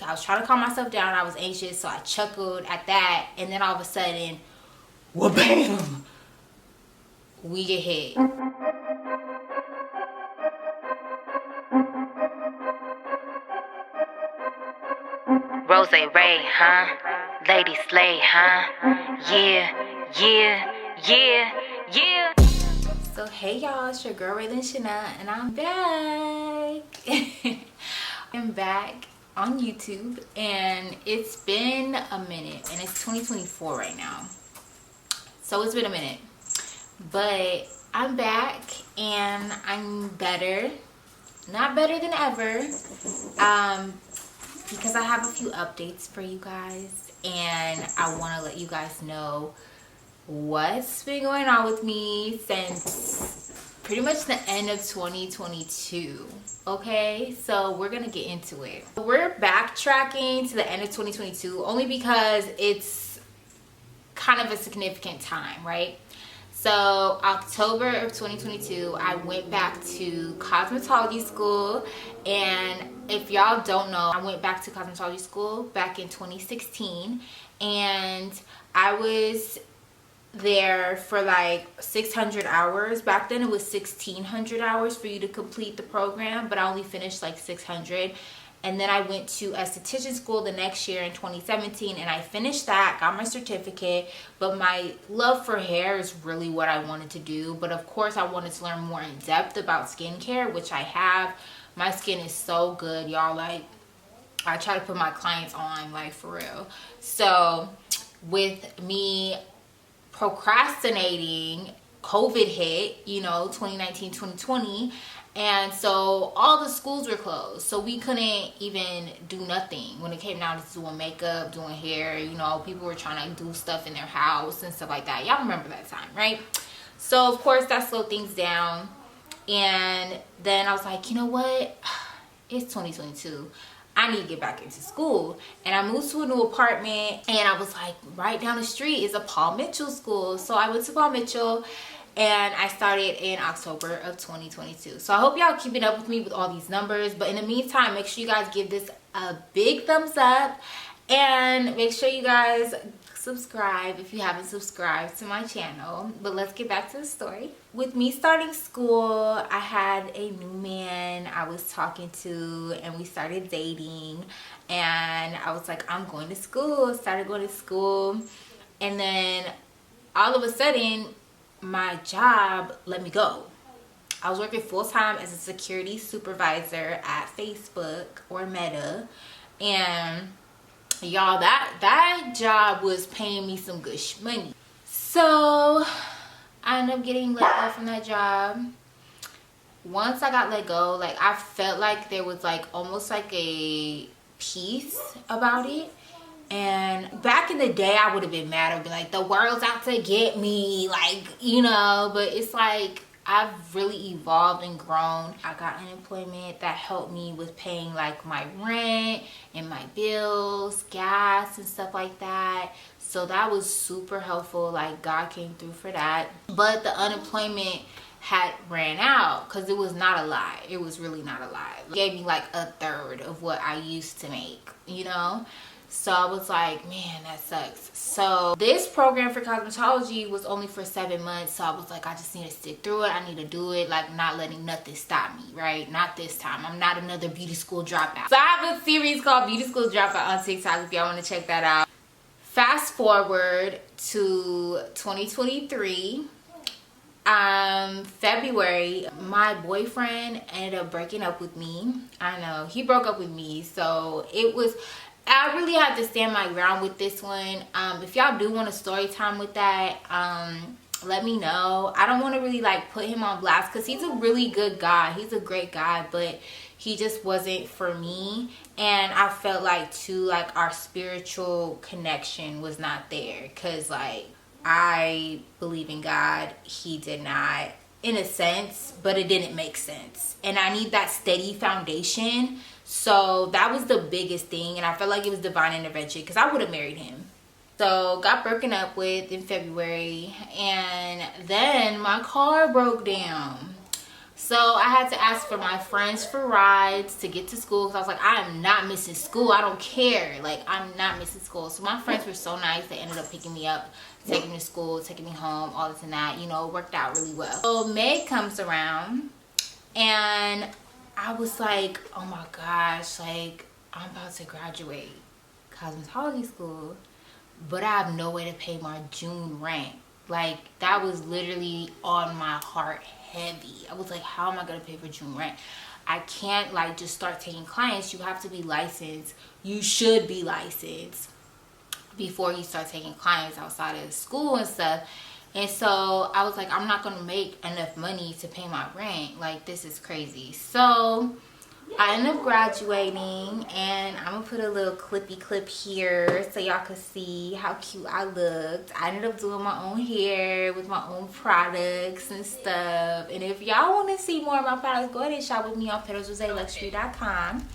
I was trying to calm myself down. I was anxious, so I chuckled at that. And then all of a sudden, wha-bam! We get hit. Rose Ray, huh? Lady Slay, huh? Yeah. So hey y'all, it's your girl Raylan Shana, and I'm back. I'm back on YouTube, and it's been a minute, and it's 2024 right now. So it's been a minute, but I'm back, and I'm better. Not better than ever, because I have a few updates for you guys, and I want to let you guys know what's been going on with me since pretty much the end of 2022. Okay, so we're gonna get into it. We're backtracking to the end of 2022 only because it's kind of a significant time, right? So October of 2022, I went back to cosmetology school, and if y'all don't know, I went back to cosmetology school back in 2016, and I was there for like 600 hours. Back then it was 1600 hours for you to complete the program, but I only finished like 600. And then I went to esthetician school the next year in 2017, and I finished that, got my certificate. But my love for hair is really what I wanted to do. But of course I wanted to learn more in depth about skincare, which I have. My skin is so good, y'all. Like, I try to put my clients on, like, for real. So with me procrastinating, COVID hit, 2019, 2020. And so all the schools were closed. So we couldn't even do nothing when it came down to doing makeup, doing hair. People were trying to do stuff in their house and stuff like that. Y'all remember that time, right? So of course that slowed things down. And then I was like, you know what? It's 2022. I need to get back into school. And I moved to a new apartment, and I was like, right down the street is a Paul Mitchell school. So I went to Paul Mitchell, and I started in October of 2022. So I hope y'all keeping up with me with all these numbers. But in the meantime, make sure you guys give this a big thumbs up, and make sure you guys subscribe if you haven't subscribed to my channel. But let's get back to the story. With me starting school, I had a new man I was talking to, and we started dating. And I was like, I'm going to school. Started going to school, and then all of a sudden my job let me go. I was working full-time as a security supervisor at Facebook or Meta, and y'all, that job was paying me some good money. So I ended up getting let go from that job. Once I got let go, like, I felt like there was like almost like a peace about it. And back in the day, I would have been mad. I'd be like, the world's out to get me, like, but it's like I've really evolved and grown. I got unemployment that helped me with paying like my rent and my bills, gas and stuff like that. So that was super helpful. Like, God came through for that. But the unemployment had ran out because it was not a lie. It was really not a lie. It gave me like a third of what I used to make, So I was like, man, that sucks. So this program for cosmetology was only for 7 months. So I was like, I just need to stick through it. I need to do it, like, not letting nothing stop me, right? Not this time. I'm not another beauty school dropout. So I have a series called Beauty School Dropout on TikTok if y'all want to check that out. Fast forward to 2023. February, my boyfriend ended up breaking up with me. I know, he broke up with me. So I really had to stand my ground with this one. If y'all do want a story time with that, let me know. I don't want to really like put him on blast because he's a really good guy. He's a great guy, but he just wasn't for me. And I felt like too, like, our spiritual connection was not there, because like, I believe in God. He did not, in a sense, but it didn't make sense. And I need that steady foundation. So that was the biggest thing, and I felt like it was divine intervention because I would have married him. So got broken up with in February, and then my car broke down. So I had to ask for my friends for rides to get to school because I was like, I am not missing school. I don't care. Like, I'm not missing school. So my friends were so nice. They ended up picking me up, taking me to school, taking me home, all this and that. You know, it worked out really well. So May comes around and I was like, oh my gosh, like, I'm about to graduate cosmetology school, but I have no way to pay my June rent. Like, that was literally on my heart heavy. I was like, how am I gonna pay for June rent? I can't like just start taking clients. You have to be licensed. You should be licensed before you start taking clients outside of school and stuff. And so I was like, I'm not gonna make enough money to pay my rent. Like, this is crazy. So I ended up graduating, and I'm gonna put a little clippy clip here so y'all can see how cute I looked. I ended up doing my own hair with my own products and stuff. And if y'all want to see more of my products, go ahead and shop with me on pedalsroseluxury.com.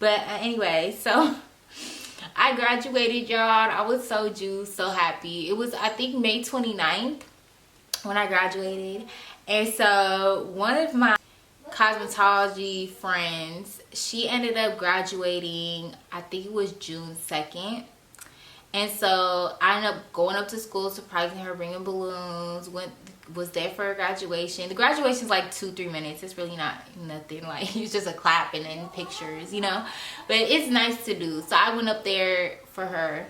But anyway, so I graduated, y'all. I was so juiced, so happy. It was, I think, May 29th when I graduated. And so one of my cosmetology friends, she ended up graduating, I think it was June 2nd. And so I ended up going up to school, surprising her, bringing balloons, was there for her graduation. The graduation's like 2-3 minutes. It's really not nothing. Like, it's just a clap and then pictures, you know. But it's nice to do. So I went up there for her.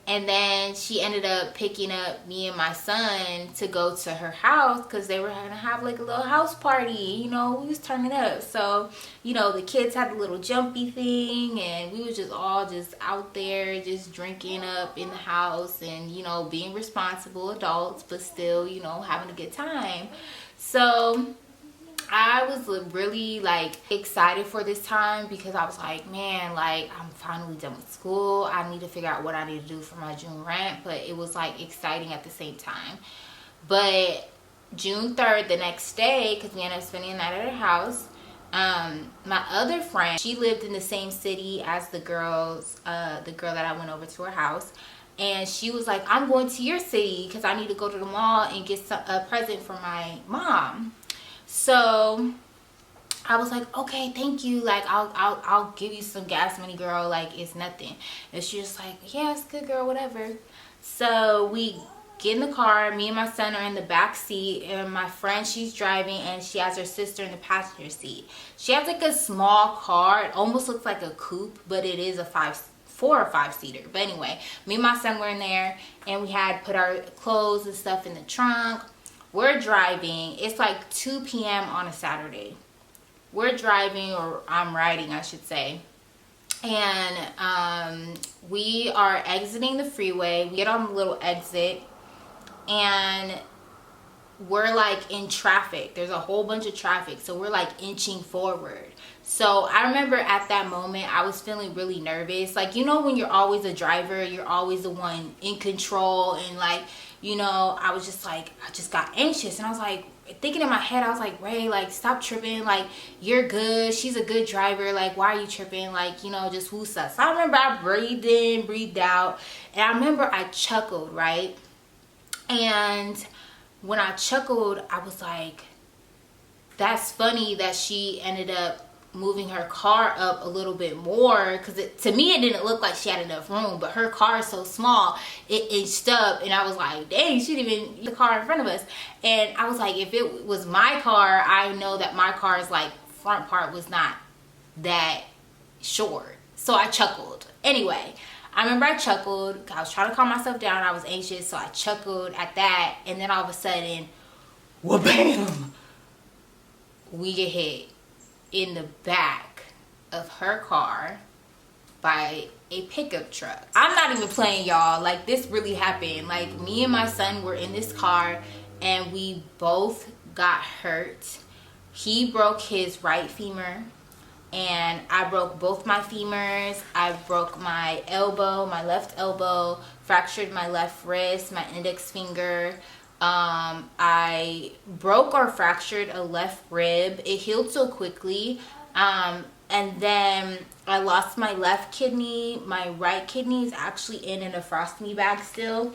And then she ended up picking up me and my son to go to her house because they were going to have like a little house party. You know, we was turning up. So, you know, the kids had the little jumpy thing, and we was just all just out there just drinking up in the house and, you know, being responsible adults, but still, you know, having a good time. So I was really like excited for this time because I was like, man, like, I'm finally done with school. I need to figure out what I need to do for my June rent, but it was like exciting at the same time. But June 3rd, the next day, because we ended up spending the night at her house, my other friend, she lived in the same city as the girl that I went over to her house. And she was like, I'm going to your city because I need to go to the mall and get a present for my mom. So I was like, okay, thank you. Like, I'll give you some gas money, girl. Like, it's nothing. And she was like, yeah, it's good, girl, whatever. So we get in the car. Me and my son are in the back seat, and my friend, she's driving, and she has her sister in the passenger seat. She has like a small car. It almost looks like a coupe, but it is a 4 or 5 seater. But anyway, me and my son were in there, and we had put our clothes and stuff in the trunk. We're driving. It's like 2 p.m. on a Saturday. We're driving, or I'm riding, I should say. And we are exiting the freeway. We get on the little exit, and we're like in traffic. There's a whole bunch of traffic. So we're like inching forward. So I remember at that moment, I was feeling really nervous. Like, you know, when you're always a driver, you're always the one in control, and like, you know, I was just like, I just got anxious, and I was like, thinking in my head, I was like, Ray, like, stop tripping. Like, you're good. She's a good driver. Like, why are you tripping? Like, you know, just who's sus. So I remember I breathed in, breathed out, and I remember I chuckled, right? And when I chuckled, I was like, that's funny that she ended up moving her car up a little bit more, because to me it didn't look like she had enough room, but her car is so small, it inched up, and I was like, dang, she didn't even use the car in front of us. And I was like, if it was my car, I know that my car's like front part was not that short. So I chuckled. Anyway, I remember I chuckled. I was trying to calm myself down. I was anxious, so I chuckled at that, and then all of a sudden, wha-bam, we get hit in the back of her car by a pickup truck. I'm not even playing, y'all. Like, this really happened. Like, me and my son were in this car, and we both got hurt. He broke his right femur, and I broke both my femurs. I broke my elbow, my left elbow, fractured my left wrist, my index finger. I broke or fractured a left rib. It healed so quickly. And then I lost my left kidney. My right kidney is actually in a nephrostomy bag still.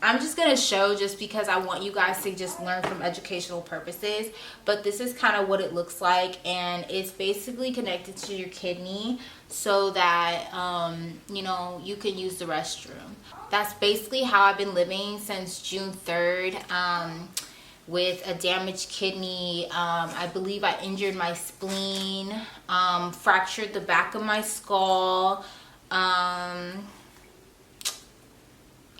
I'm just gonna show just because I want you guys to just learn from educational purposes, but this is kind of what it looks like, and it's basically connected to your kidney so that you know, you can use the restroom. That's basically how I've been living since June 3rd, with a damaged kidney. I believe I injured my spleen, fractured the back of my skull,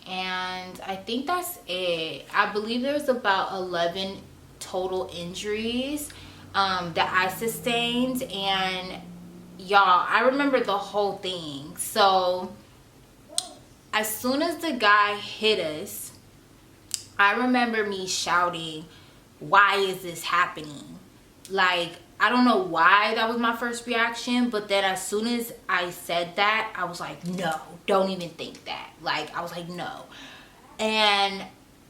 and I think that's it. I believe there's about 11 total injuries that I sustained, and y'all, I remember the whole thing. So as soon as the guy hit us, I remember me shouting, "Why is this happening?" Like, I don't know why that was my first reaction, but then as soon as I said that, I was like, no, don't even think that. Like, I was like, no. And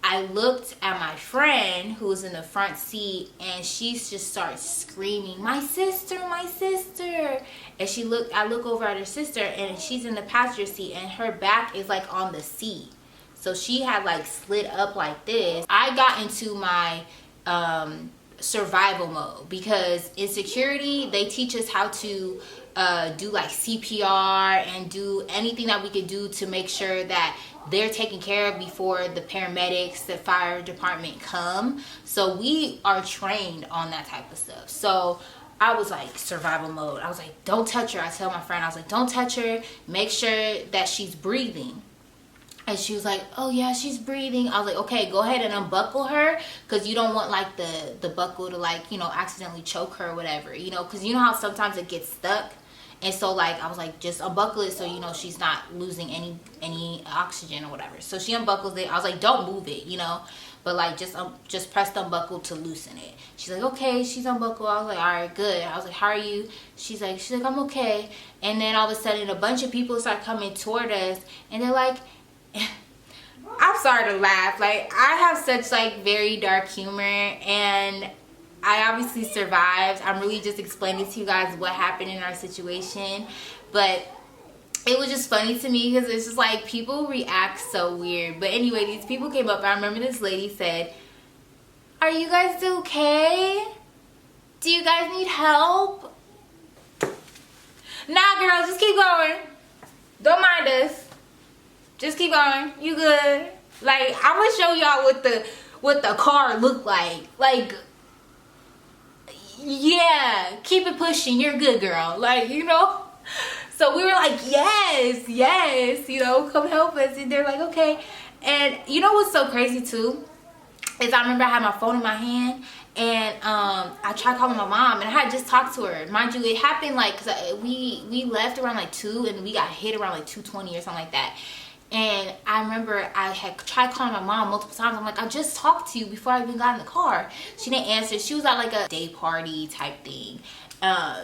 I looked at my friend who was in the front seat, and she just started screaming, "My sister, my sister." And I look over at her sister, and she's in the passenger seat, and her back is like on the seat. So she had like slid up like this. I got into my survival mode, because in security they teach us how to do like CPR and do anything that we could do to make sure that they're taken care of before the paramedics, the fire department come. So we are trained on that type of stuff. So I was like, survival mode. I was like, don't touch her. I tell my friend, I was like, don't touch her. Make sure that she's breathing. And she was like, oh yeah, she's breathing. I was like, okay, go ahead and unbuckle her, because you don't want like the buckle to like, you know, accidentally choke her or whatever, you know, because you know how sometimes it gets stuck. And so like, I was like, just unbuckle it so you know she's not losing any oxygen or whatever. So she unbuckles it. I was like, don't move it, you know, but like just press the unbuckle to loosen it. She's like, okay, she's unbuckled. I was like, all right, good. I was like, how are you? She's like, I'm okay. And then all of a sudden a bunch of people start coming toward us, and they're like, I'm sorry to laugh. Like, I have such like very dark humor, and I obviously survived. I'm really just explaining to you guys what happened in our situation, but it was just funny to me because it's just like people react so weird. But anyway, these people came up. I remember this lady said, "Are you guys okay? Do you guys need help?" Nah, girl, just keep going. Don't mind us. Just keep going. You good? Like, I'm gonna show y'all what the car looked like. Like, yeah, keep it pushing. You're good, girl. Like, you know. So we were like, yes, you know, come help us. And they're like, okay. And you know what's so crazy too? Is I remember I had my phone in my hand, and I tried calling my mom, and I had just talked to her. Mind you, it happened like, cause we left around like 2, and we got hit around like 2:20 or something like that. And I remember I had tried calling my mom multiple times. I'm like, I just talked to you before I even got in the car. She didn't answer. She was at like a day party type thing.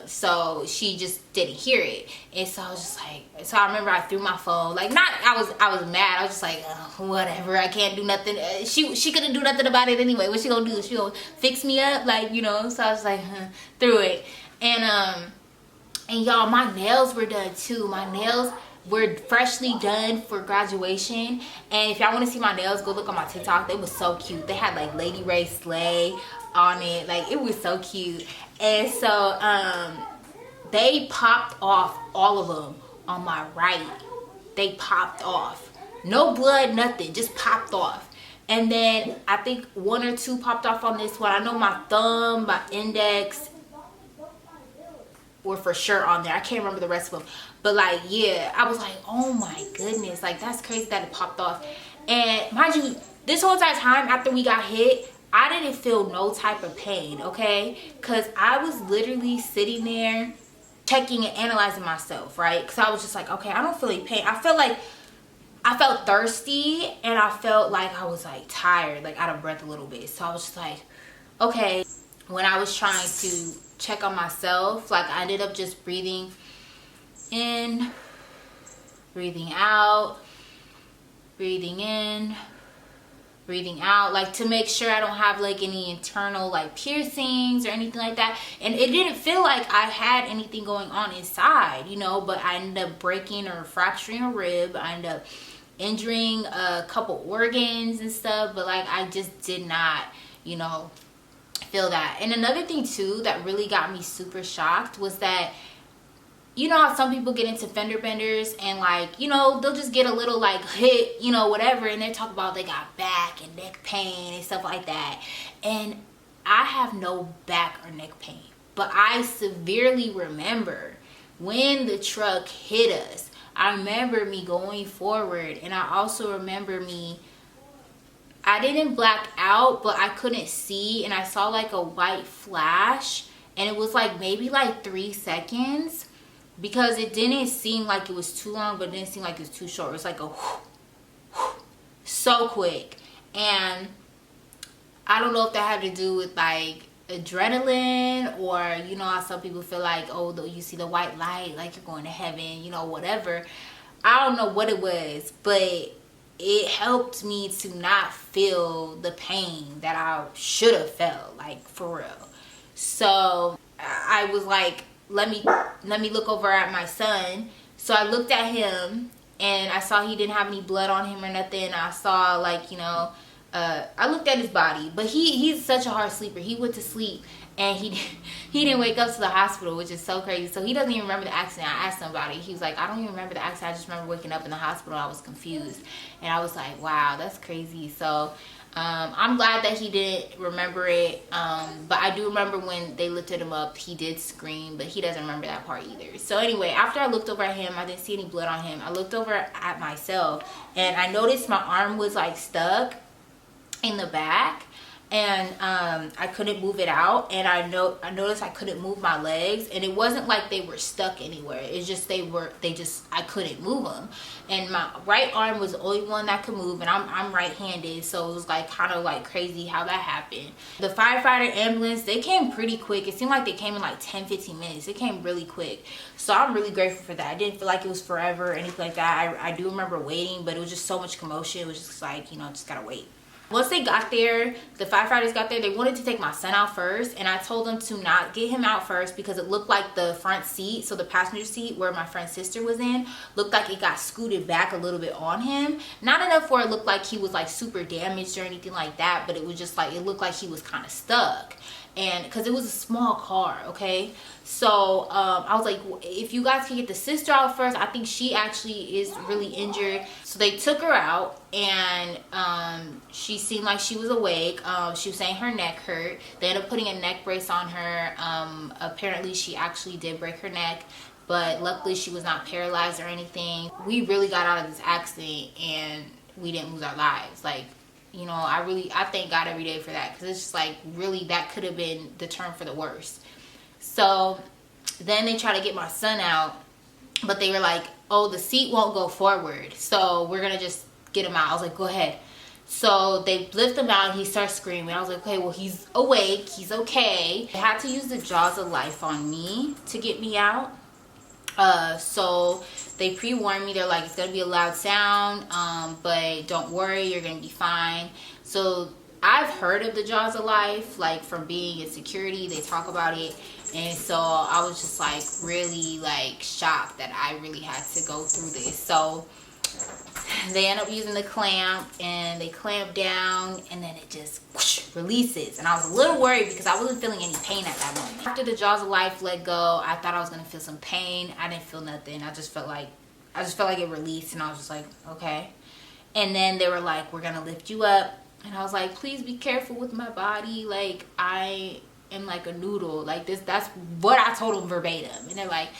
So she just didn't hear it. And so I was just like, so I remember I threw my phone. Like, not, I was mad. I was just like, whatever. I can't do nothing. She couldn't do nothing about it anyway. What she gonna do? She gonna fix me up? Like, you know? So I was like, threw it. And y'all, my nails were done too. My nails were freshly done for graduation, and if y'all want to see my nails, go look on my TikTok. They was so cute. They had like Lady Ray Slay on it. Like, it was so cute. And so they popped off, all of them on my right. They popped off. No blood, nothing, just popped off. And then I think 1 or 2 popped off on this one. I know my thumb, my index were for sure on there. I can't remember the rest of them. But like, yeah, I was like, oh my goodness, like, that's crazy that it popped off. And mind you, this whole entire time after we got hit, I didn't feel no type of pain, okay? Because I was literally sitting there checking and analyzing myself, right? Because I was just like, okay, I don't feel any pain. I felt thirsty, and I felt like I was like tired, like out of breath a little bit. So I was just like, okay. When I was trying to check on myself, like, I ended up just breathing in, breathing out, breathing in, breathing out, like, to make sure I don't have like any internal like piercings or anything like that. And it didn't feel like I had anything going on inside, you know, but I ended up breaking or fracturing a rib. I ended up injuring a couple organs and stuff, but like I just did not, you know, feel that. And another thing too that really got me super shocked was that, you know how some people get into fender benders and like, you know, they'll just get a little like hit, you know, whatever, and they talk about they got back and neck pain and stuff like that. And I have no back or neck pain, but I severely remember when the truck hit us. I remember me going forward, and I also remember I didn't black out, but I couldn't see, and I saw like a white flash, and it was like maybe like 3 seconds, because it didn't seem like it was too long, but it didn't seem like it was too short. It was like a whoosh, whoosh, so quick. And I don't know if that had to do with like adrenaline, or you know how some people feel like, oh, you see the white light, like you're going to heaven, you know, whatever. I don't know what it was, but it helped me to not feel the pain that I should have felt, like for real. So I was like, let me look over at my son. So I looked at him, and I saw he didn't have any blood on him or nothing. I saw like, you know, I looked at his body, but he's such a hard sleeper. He went to sleep, and he didn't wake up to the hospital, which is so crazy. So he doesn't even remember the accident. I asked him about it. He was like, I don't even remember the accident. I just remember waking up in the hospital. I was confused, and I was like, wow, that's crazy. So I'm glad that he didn't remember it, but I do remember when they lifted him up, he did scream, but he doesn't remember that part either. So anyway, after I looked over at him, I didn't see any blood on him. I looked over at myself, and I noticed my arm was like stuck in the back, and I couldn't move it out, and I noticed I couldn't move my legs, and it wasn't like they were stuck anywhere. It's just I couldn't move them, and my right arm was the only one that could move, and I'm right-handed, so it was like kind of like crazy how that happened. The firefighter ambulance, they came pretty quick. It seemed like they came in like 10-15 minutes. It came really quick, so I'm really grateful for that. I didn't feel like it was forever or anything like that. I do remember waiting, but it was just so much commotion. It was just like, you know, just gotta wait. Once they got there, the firefighters got there, they wanted to take my son out first, and I told them to not get him out first because it looked like the front seat, so the passenger seat where my friend's sister was in, looked like it got scooted back a little bit on him. Not enough where it looked like he was like super damaged or anything like that, but it was just like, it looked like he was kind of stuck. And because it was a small car, okay? So I was like, if you guys can get the sister out first, I think she actually is really injured. So they took her out, and she seemed like she was awake. She was saying her neck hurt. They ended up putting a neck brace on her. Apparently she actually did break her neck, but luckily she was not paralyzed or anything. We really got out of this accident, and we didn't lose our lives. Like, you know, I thank God every day for that, because it's just like, really, that could have been the turn for the worst. So then they try to get my son out, but they were like, oh, the seat won't go forward, so we're gonna just get him out. I was like, go ahead. So they lift him out, and he starts screaming. I was like, okay, well, he's awake, he's okay. They had to use the jaws of life on me to get me out. So they pre-warned me. They're like, it's gonna be a loud sound, but don't worry, you're gonna be fine. So I've heard of the jaws of life, like from being in security, they talk about it. And so I was just like really like shocked that I really had to go through this. So they end up using the clamp, and they clamp down, and then it just whoosh, releases. And I was a little worried because I wasn't feeling any pain at that moment. After the jaws of life let go, I thought I was gonna feel some pain. I didn't feel nothing. I just felt like it released, and I was just like, okay. And then they were like, we're gonna lift you up, and I was like, please be careful with my body. Like, I am like a noodle. Like this, that's what I told them verbatim. And they're like,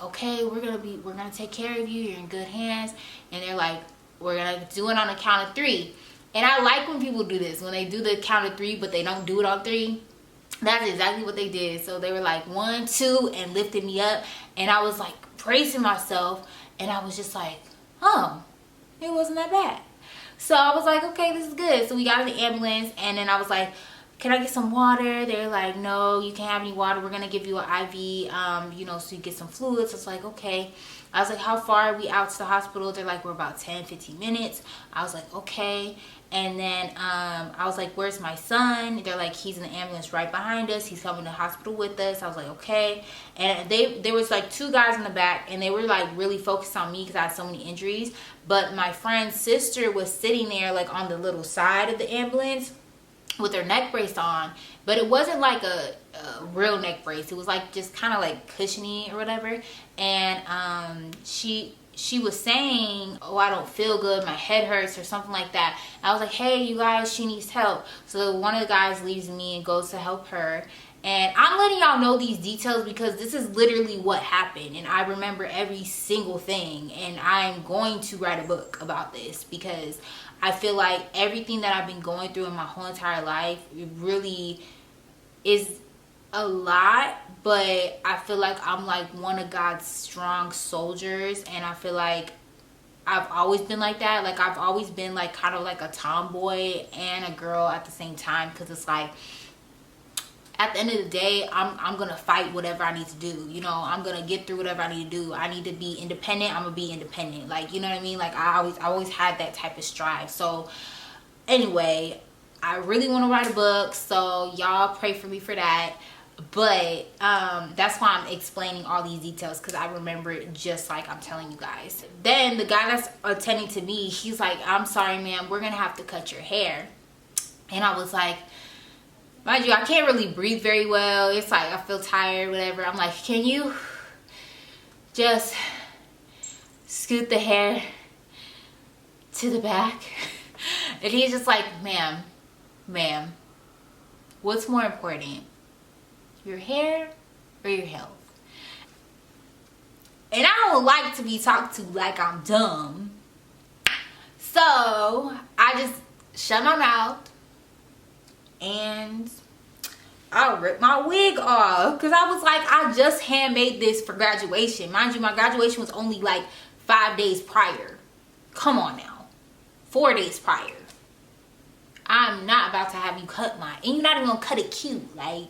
okay, we're gonna take care of you, you're in good hands. And they're like, we're gonna do it on a count of 3. And I like when people do this, when they do the count of 3 but they don't do it on 3. That's exactly what they did. So they were like 1, 2, and lifted me up, and I was like bracing myself, and I was just like, oh, it wasn't that bad. So I was like, okay, this is good. So we got in the ambulance, and then I was like, can I get some water? They're like, no, you can't have any water. We're gonna give you an IV, you know, so you get some fluids. I was like, okay. I was like, how far are we out to the hospital? They're like, we're about 10-15 minutes. I was like, okay. And then I was like, where's my son? They're like, he's in the ambulance right behind us. He's coming to the hospital with us. I was like, okay. And there was like 2 guys in the back, and they were like really focused on me because I had so many injuries. But my friend's sister was sitting there like on the little side of the ambulance with her neck brace on, but it wasn't like a real neck brace. It was like just kind of like cushiony or whatever. And she was saying, oh, I don't feel good, my head hurts or something like that. I was like, hey, you guys, she needs help. So one of the guys leaves me and goes to help her. And I'm letting y'all know these details because this is literally what happened, and I remember every single thing, and I'm going to write a book about this because I feel like everything that I've been going through in my whole entire life, it really is a lot, but I feel like I'm like one of God's strong soldiers, and I feel like I've always been like that. Like I've always been like kind of like a tomboy and a girl at the same time, because it's like at the end of the day, I'm gonna fight whatever I need to do. You know, I'm gonna get through whatever I need to do. I need to be independent. I'm gonna be independent. Like, you know what I mean? Like I always had that type of strive. So anyway, I really want to write a book, so y'all pray for me for that. But that's why I'm explaining all these details, because I remember it just like I'm telling you guys. Then the guy that's attending to me, he's like, I'm sorry, ma'am, we're gonna have to cut your hair. And I was like, mind you, I can't really breathe very well. It's like I feel tired, whatever. I'm like, can you just scoot the hair to the back? And he's just like, ma'am, what's more important, your hair or your health? And I don't like to be talked to like I'm dumb. So I just shut my mouth and I ripped my wig off, because I was like, I just handmade this for graduation. Mind you, my graduation was only like 5 days prior. Come on now. 4 days prior. I'm not about to have you cut mine. And you're not even gonna cut it cute. Like,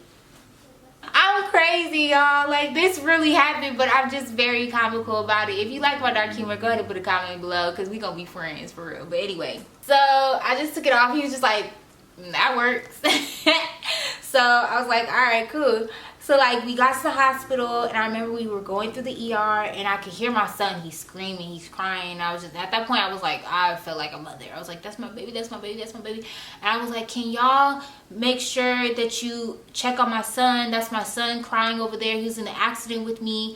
I'm crazy, y'all. Like, this really happened, but I'm just very comical about it. If you like my dark humor, go ahead and put a comment below, because we gonna be friends for real. But anyway, so I just took it off. He was just like, that works. So I was like, all right, cool. So like we got to the hospital, and I remember we were going through the ER, and I could hear my son. He's screaming, he's crying. I was just, at that point I was like, I felt like a mother. I was like, that's my baby, that's my baby, that's my baby. And I was like, can y'all make sure that you check on my son? That's my son crying over there. He was in an accident with me.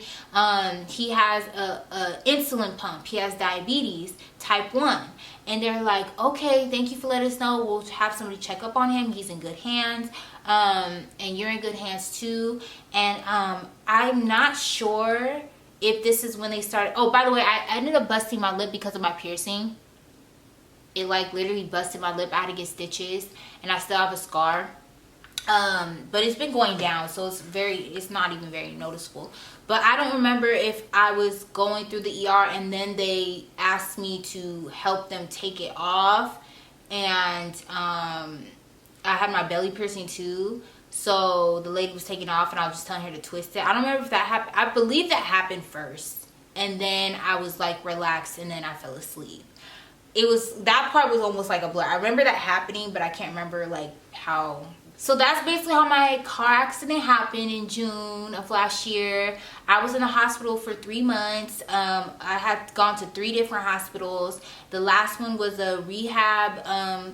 He has a insulin pump. He has diabetes type 1. And they're like, okay, thank you for letting us know. We'll have somebody check up on him. He's in good hands. And you're in good hands too. And I'm not sure if this is when they started. Oh, by the way, I ended up busting my lip because of my piercing. It like literally busted my lip. I had to get stitches, and I still have a scar. But it's been going down, so it's not even very noticeable. But I don't remember if I was going through the ER and then they asked me to help them take it off. And I had my belly piercing too, so the lady was taking it off and I was just telling her to twist it. I don't remember if that happened. I believe that happened first, and then I was like relaxed, and then I fell asleep. That part was almost like a blur. I remember that happening, but I can't remember like how. So that's basically how my car accident happened in June of last year. I was in the hospital for 3 months. I had gone to 3 different hospitals. The last one was a rehab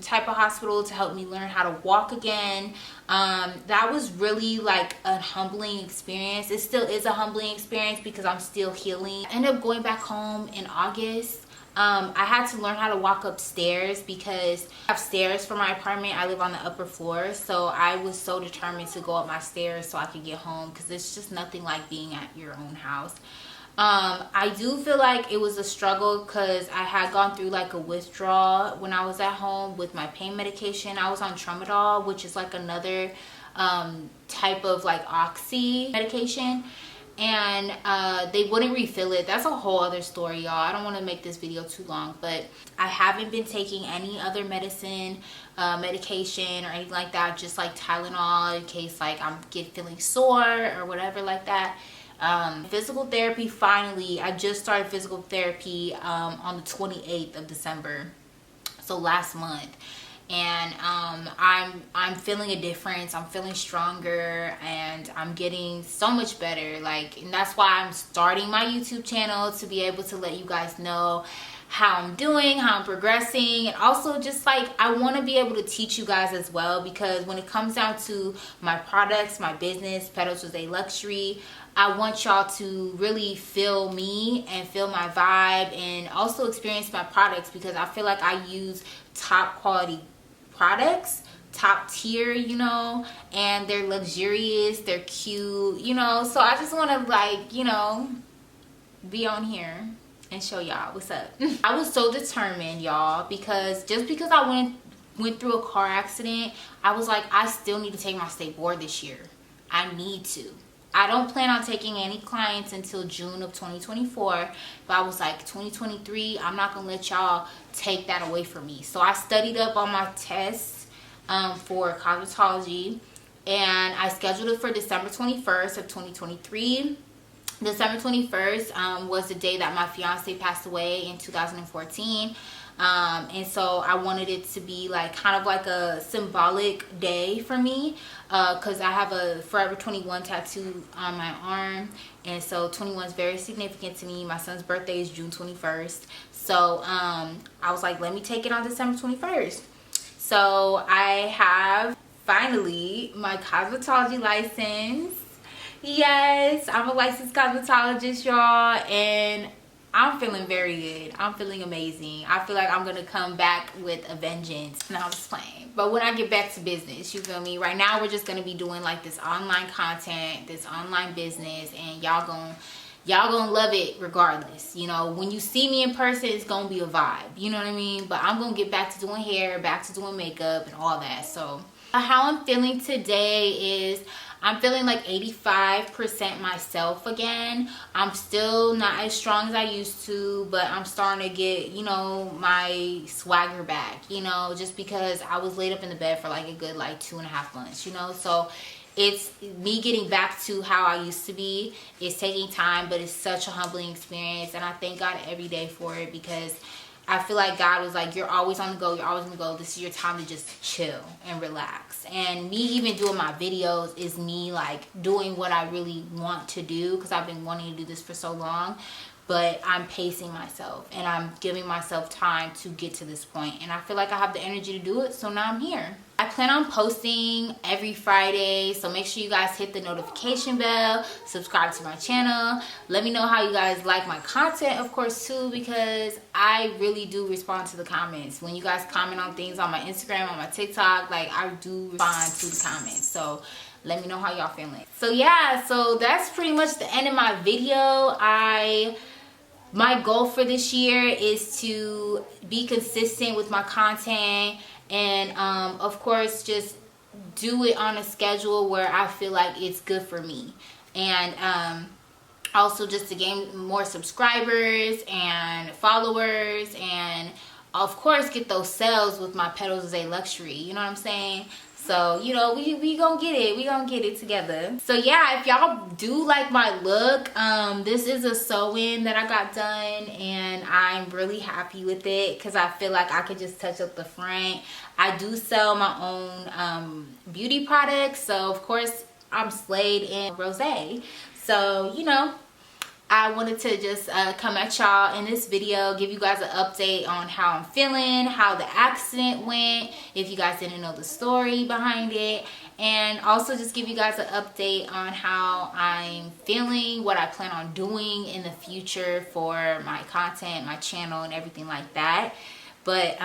type of hospital to help me learn how to walk again. That was really like a humbling experience. It still is a humbling experience because I'm still healing. I ended up going back home in August. I had to learn how to walk upstairs because I have stairs for my apartment. I live on the upper floor, so I was so determined to go up my stairs so I could get home, because it's just nothing like being at your own house. I do feel like it was a struggle because I had gone through like a withdrawal when I was at home with my pain medication. I was on tramadol, which is like another type of like oxy medication. and they wouldn't refill it. That's a whole other story, y'all. I don't want to make this video too long, but I haven't been taking any other medication or anything like that, just like Tylenol in case like I'm feeling sore or whatever like that. Physical therapy, finally, I just started physical therapy on the 28th of December, so last month. And I'm feeling a difference. I'm feeling stronger, and I'm getting so much better. Like, and that's why I'm starting my YouTube channel, to be able to let you guys know how I'm doing, how I'm progressing, and also just like I want to be able to teach you guys as well, because when it comes down to my products, my business, Petals Was a Luxury, I want y'all to really feel me and feel my vibe, and also experience my products, because I feel like I use top quality products, top tier, you know, and they're luxurious, they're cute, you know. So I just want to, like, you know, be on here and show y'all what's up. I was so determined, y'all, because just because I went through a car accident, I was like, I still need to take my state board this year. I need to. I don't plan on taking any clients until June of 2024, but I was like, 2023, I'm not gonna let y'all take that away from me. So I studied up on my tests for cosmetology, and I scheduled it for December 21st of 2023. December 21st was the day that my fiance passed away in 2014. And so I wanted it to be like kind of like a symbolic day for me, because I have a Forever 21 tattoo on my arm, and so 21 is very significant to me. My son's birthday is June 21st, so I was like, let me take it on December 21st. So I have finally my cosmetology license. Yes, I'm a licensed cosmetologist, y'all, and I'm feeling very good. I'm feeling amazing. I feel like I'm gonna come back with a vengeance. No, I'm just playing. But when I get back to business, you feel me? Right now, we're just gonna be doing like this online content, this online business, and y'all gonna love it regardless. You know, when you see me in person, it's gonna be a vibe. You know what I mean? But I'm gonna get back to doing hair, back to doing makeup, and all that. So how I'm feeling today is, I'm feeling like 85% myself again. I'm still not as strong as I used to, but I'm starting to get, you know, my swagger back, you know, just because I was laid up in the bed for like a good like 2.5 months, you know. So it's me getting back to how I used to be. It's taking time, but it's such a humbling experience, and I thank God every day for it, because I feel like God was like, you're always on the go, you're always on the go. This is your time to just chill and relax. And me even doing my videos is me like doing what I really want to do, because I've been wanting to do this for so long. But I'm pacing myself, and I'm giving myself time to get to this point. And I feel like I have the energy to do it, so now I'm here. I plan on posting every Friday, so make sure you guys hit the notification bell, subscribe to my channel. Let me know how you guys like my content, of course, too, because I really do respond to the comments. When you guys comment on things on my Instagram, on my TikTok, like, I do respond to the comments. So let me know how y'all feeling. So yeah, so that's pretty much the end of my video. My goal for this year is to be consistent with my content, and of course just do it on a schedule where I feel like it's good for me, and also just to gain more subscribers and followers, and of course get those sales with my Petals Was a Luxury, you know what I'm saying? So, you know, we gonna get it. We gonna get it together. So yeah, if y'all do like my look, this is a sew-in that I got done, and I'm really happy with it, because I feel like I could just touch up the front. I do sell my own beauty products, so of course I'm slayed in rosé. So, you know, I wanted to just come at y'all in this video, give you guys an update on how I'm feeling, how the accident went, if you guys didn't know the story behind it, and also just give you guys an update on how I'm feeling, what I plan on doing in the future for my content, my channel, and everything like that. But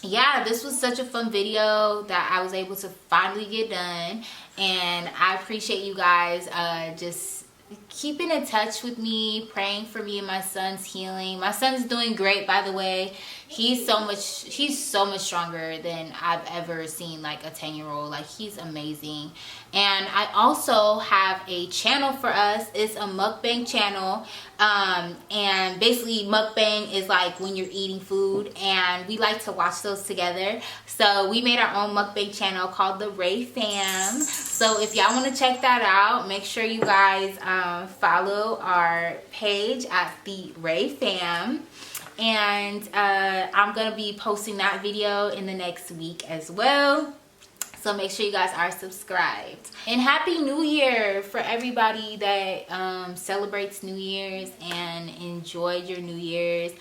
yeah, this was such a fun video that I was able to finally get done, and I appreciate you guys just keeping in touch with me, praying for me and my son's healing. My son's doing great, by the way. He's so much stronger than I've ever seen, like a 10-year-old. Like, he's amazing. And I also have a channel for us. It's a mukbang channel. And basically mukbang is like when you're eating food, and we like to watch those together. So we made our own mukbang channel called the Ray Fam. So if y'all want to check that out, make sure you guys follow our page at the Ray Fam. And I'm gonna be posting that video in the next week as well. So make sure you guys are subscribed. And Happy New Year for everybody that celebrates New Year's and enjoyed your New Year's.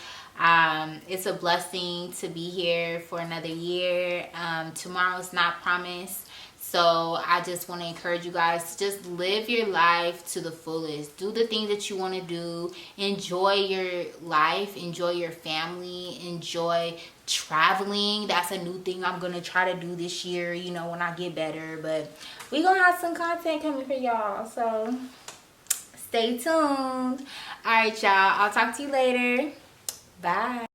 It's a blessing to be here for another year. Tomorrow's not promised. So I just want to encourage you guys to just live your life to the fullest. Do the things that you want to do. Enjoy your life. Enjoy your family. Enjoy traveling. That's a new thing I'm going to try to do this year, you know, when I get better. But we're going to have some content coming for y'all. So stay tuned. All right, y'all. I'll talk to you later. Bye.